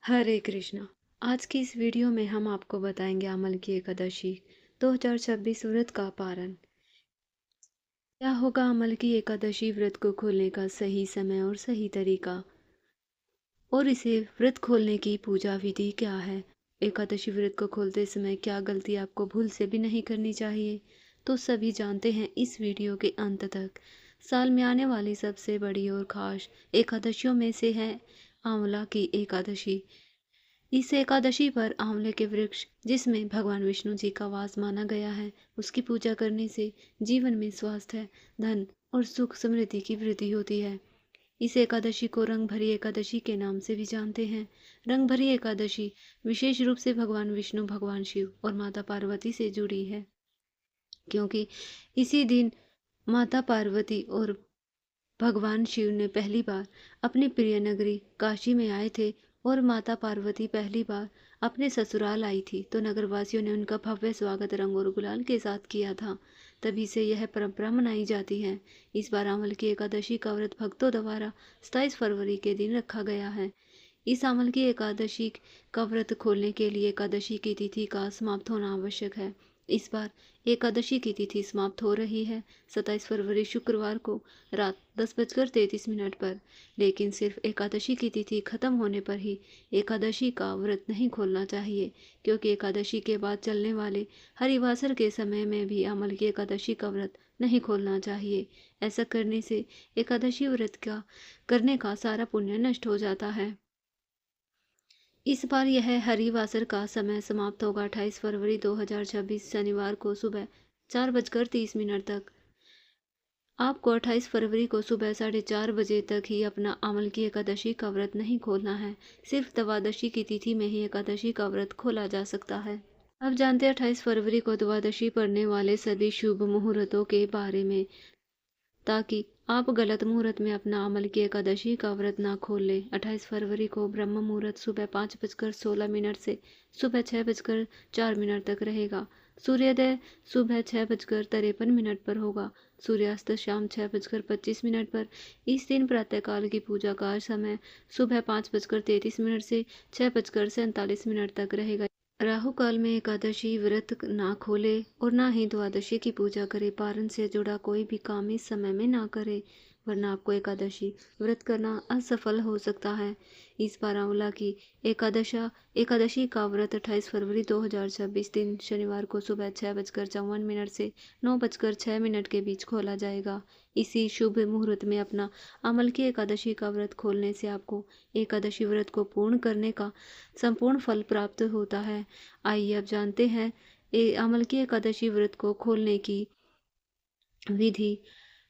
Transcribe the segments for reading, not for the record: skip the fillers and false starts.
हरे कृष्णा। आज की इस वीडियो में हम आपको बताएंगे अमल की एकादशी 2026 व्रत का पारण। क्या होगा अमल की एकादशी व्रत को खोलने का सही समय और सही तरीका, और इसे व्रत खोलने की पूजा विधि क्या है। एकादशी व्रत को खोलते समय क्या गलती आपको भूल से भी नहीं करनी चाहिए, तो सभी जानते हैं इस वीडियो के अंत तक। साल में आने वाली सबसे बड़ी और खास एकादशियों में से है आंवला की एकादशी। इस एकादशी पर आंवले के वृक्ष, जिसमें भगवान विष्णु जी का वास माना गया है, उसकी पूजा करने से जीवन में स्वास्थ्य, धन और सुख समृद्धि की वृद्धि होती है। इस एकादशी को रंग भरी एकादशी के नाम से भी जानते हैं। रंग भरी एकादशी विशेष रूप से भगवान विष्णु, भगवान शिव और माता पार्वती से जुड़ी है, क्योंकि इसी दिन माता पार्वती और भगवान शिव ने पहली बार अपनी प्रिय नगरी काशी में आए थे, और माता पार्वती पहली बार अपने ससुराल आई थी, तो नगरवासियों ने उनका भव्य स्वागत रंग और गुलाल के साथ किया था। तभी से यह परंपरा मनाई जाती है। इस बार अमल की एकादशी का व्रत भक्तों द्वारा 27 फरवरी के दिन रखा गया है। इस अमल की एकादशी का व्रत खोलने के लिए एकादशी की तिथि का समाप्त होना आवश्यक है। इस बार एकादशी की तिथि समाप्त हो रही है 27 फरवरी शुक्रवार को रात 10:33 पर। लेकिन सिर्फ एकादशी की तिथि खत्म होने पर ही एकादशी का व्रत नहीं खोलना चाहिए, क्योंकि एकादशी के बाद चलने वाले हरिवासर के समय में भी अमल की एकादशी का व्रत नहीं खोलना चाहिए। ऐसा करने से एकादशी व्रत का करने का सारा पुण्य नष्ट हो जाता है। इस बार यह हरिवासर का समय समाप्त होगा 28 फरवरी 2026 शनिवार को सुबह 4:30 तक। आपको 28 फरवरी को सुबह 4:30 तक ही अपना अमल की एकादशी का व्रत नहीं खोलना है। सिर्फ द्वादशी की तिथि में ही एकादशी का व्रत खोला जा सकता है। अब जानते हैं 28 फरवरी को द्वादशी पड़ने वाले सभी शुभ मुहूर्तों के बारे में, ताकि आप गलत मुहूर्त में अपना अमल की एकादशी का व्रत ना खोल लें। 28 फरवरी को ब्रह्म मुहूर्त सुबह 5:16 से सुबह 6:04 तक रहेगा। सूर्योदय सुबह 6:53 पर होगा। सूर्यास्त शाम 6:25 पर। इस दिन प्रातःकाल की पूजा का समय सुबह 5:33 से 6:47 तक रहेगा। राहु काल में एकादशी व्रत ना खोले और ना ही द्वादशी की पूजा करे। पारण से जुड़ा कोई भी काम इस समय में ना करे, वरना आपको एकादशी व्रत करना असफल हो सकता है। इस बार आंवला की एकादशी का व्रत 28 फरवरी 2026 दिन शनिवार को सुबह 6:54 से 9:06 के बीच खोला जाएगा। इसी शुभ मुहूर्त में अपना अमल की एकादशी का व्रत खोलने से आपको एकादशी व्रत को पूर्ण करने का संपूर्ण फल प्राप्त होता है। आइए अब जानते हैं अमल की एकादशी व्रत को खोलने की विधि।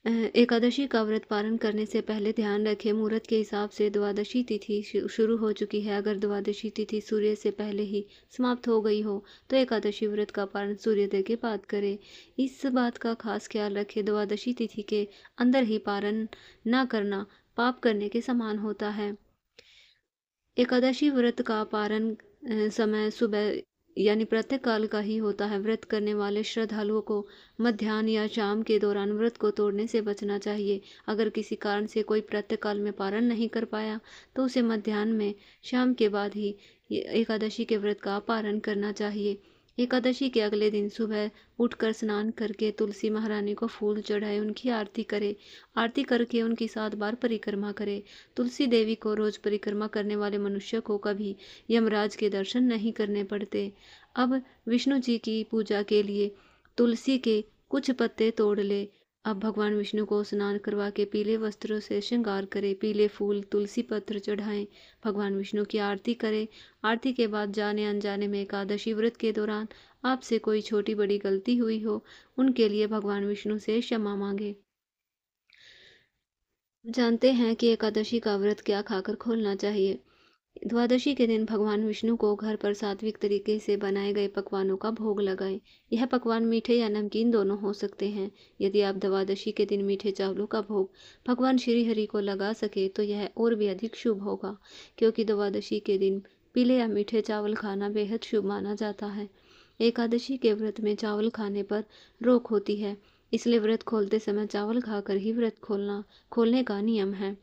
एकादशी का व्रत पारण करने से पहले ध्यान रखें, मुहूर्त के हिसाब से द्वादशी तिथि शुरू हो चुकी है। अगर द्वादशी तिथि सूर्य से पहले ही समाप्त हो गई हो तो एकादशी व्रत का पारण सूर्योदय के बाद करें। इस बात का खास ख्याल रखें, द्वादशी तिथि के अंदर ही पारण न करना पाप करने के समान होता है। एकादशी व्रत का पारण समय सुबह यानी प्रातः काल का ही होता है। व्रत करने वाले श्रद्धालुओं को मध्याह्न या शाम के दौरान व्रत को तोड़ने से बचना चाहिए। अगर किसी कारण से कोई प्रातः काल में पारण नहीं कर पाया तो उसे मध्याह्न में, शाम के बाद ही एकादशी के व्रत का पारण करना चाहिए। एकादशी के अगले दिन सुबह उठकर स्नान करके तुलसी महारानी को फूल चढ़ाए, उनकी आरती करे। आरती करके उनकी 7 बार परिक्रमा करे। तुलसी देवी को रोज परिक्रमा करने वाले मनुष्य को कभी यमराज के दर्शन नहीं करने पड़ते। अब विष्णु जी की पूजा के लिए तुलसी के कुछ पत्ते तोड़ ले। अब भगवान विष्णु को स्नान करवा के पीले वस्त्रों से श्रृंगार करे, पीले फूल तुलसी पत्र चढ़ाएं, भगवान विष्णु की आरती करे। आरती के बाद जाने अनजाने में एकादशी व्रत के दौरान आपसे कोई छोटी बड़ी गलती हुई हो, उनके लिए भगवान विष्णु से क्षमा मांगे। जानते हैं कि एकादशी का व्रत क्या खाकर खोलना चाहिए। द्वादशी के दिन भगवान विष्णु को घर पर सात्विक तरीके से बनाए गए पकवानों का भोग लगाएं। यह पकवान मीठे या नमकीन दोनों हो सकते हैं। यदि आप द्वादशी के दिन मीठे चावलों का भोग भगवान श्री हरि को लगा सके तो यह और भी अधिक शुभ होगा, क्योंकि द्वादशी के दिन पीले या मीठे चावल खाना बेहद शुभ माना जाता है। एकादशी के व्रत में चावल खाने पर रोक होती है, इसलिए व्रत खोलते समय चावल खाकर ही व्रत खोलने का नियम है।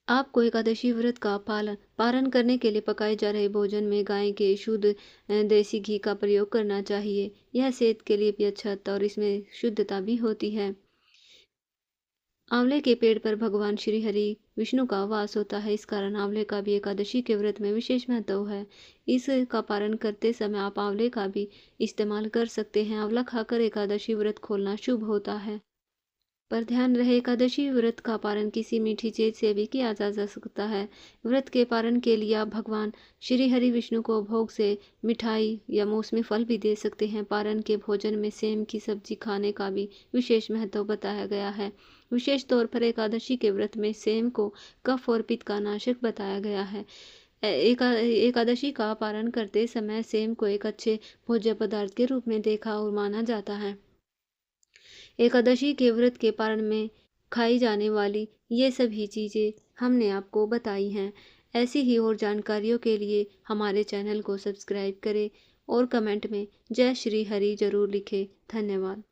आपको एकादशी व्रत का पारण करने के लिए पकाए जा रहे भोजन में गाय के शुद्ध देसी घी का प्रयोग करना चाहिए। यह सेहत के लिए भी अच्छा होता है और इसमें शुद्धता भी होती है। आंवले के पेड़ पर भगवान श्री हरि विष्णु का वास होता है, इस कारण आंवले का भी एकादशी के व्रत में विशेष महत्व है। इसका पारण करते समय आप आंवले का भी इस्तेमाल कर सकते हैं। आंवला खाकर एकादशी व्रत खोलना शुभ होता है। पर ध्यान रहे, एकादशी व्रत का पारण किसी मीठी चीज से भी किया जा सकता है। व्रत के पारण के लिए आप भगवान श्री हरि विष्णु को भोग से मिठाई या मौसमी फल भी दे सकते हैं। पारण के भोजन में सेम की सब्जी खाने का भी विशेष महत्व बताया गया है। विशेष तौर पर एकादशी के व्रत में सेम को कफ और पित्त का नाशक बताया गया है। एकादशी का पारण करते समय सेम को एक अच्छे भोज्य पदार्थ के रूप में देखा और माना जाता है। एकादशी के व्रत के पारण में खाई जाने वाली ये सभी चीज़ें हमने आपको बताई हैं। ऐसी ही और जानकारियों के लिए हमारे चैनल को सब्सक्राइब करें और कमेंट में जय श्री हरि जरूर लिखें। धन्यवाद।